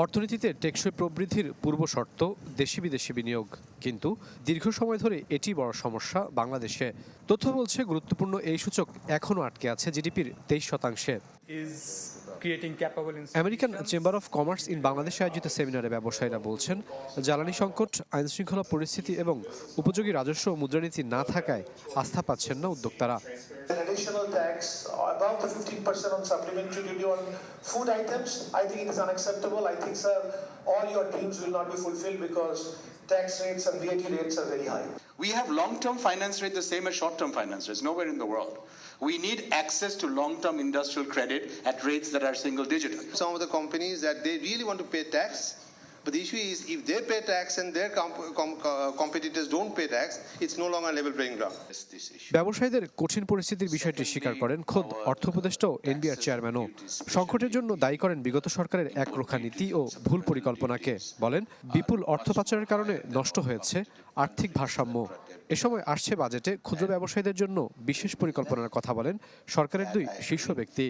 অর্থনীতিতে টেকসই প্রবৃদ্ধির পূর্ব শর্ত দেশি বিদেশি বিনিয়োগ, কিন্তু দীর্ঘ সময় ধরে এটি বড় সমস্যা বাংলাদেশে। তথ্য বলছে গুরুত্বপূর্ণ এই সূচক এখনও আটকে আছে জিডিপির 23%। American chamber of commerce in বাংলাদেশে আয়োজিত সেমিনারে ব্যবসায়ীরা বলছেন, জ্বালানি সংকট, আইনশৃঙ্খলা পরিস্থিতি এবং উপযোগী রাজস্ব ও মুদ্রানীতি না থাকায় আস্থা পাচ্ছেন না উদ্যোক্তারা। Additional tax above the 15% on supplementary duty on food items, I think it is unacceptable. I think, sir, all your dreams will not be fulfilled because tax rates and VAT rates are very high. We have long-term finance rates the same as short-term finance rates nowhere in the world. We need access to long-term industrial credit at rates that are single-digit. Some of the companies that they really want to pay tax, but the issue is if they pay tax and their competitors don't pay tax, it's no longer a level playing ground. ব্যবসায়ীদের কঠিন পরিস্থিতির বিষয়টি স্বীকার করেন খোদ অর্থ উপদেষ্টা ও NBR চেয়ারম্যানও। সংকটের জন্য দায়ী করেন বিগত সরকারের একরোখা নীতি ও ভুল পরিকল্পনাকে। বলেন, বিপুল অর্থ পাচারের কারণে নষ্ট হয়েছে আর্থিক ভারসাম্য। এ সময় আসছে বাজেটে ক্ষুদ্র ব্যবসায়ীদের জন্য বিশেষ পরিকল্পনার কথা বলেন সরকারের দুই শীর্ষ ব্যক্তি।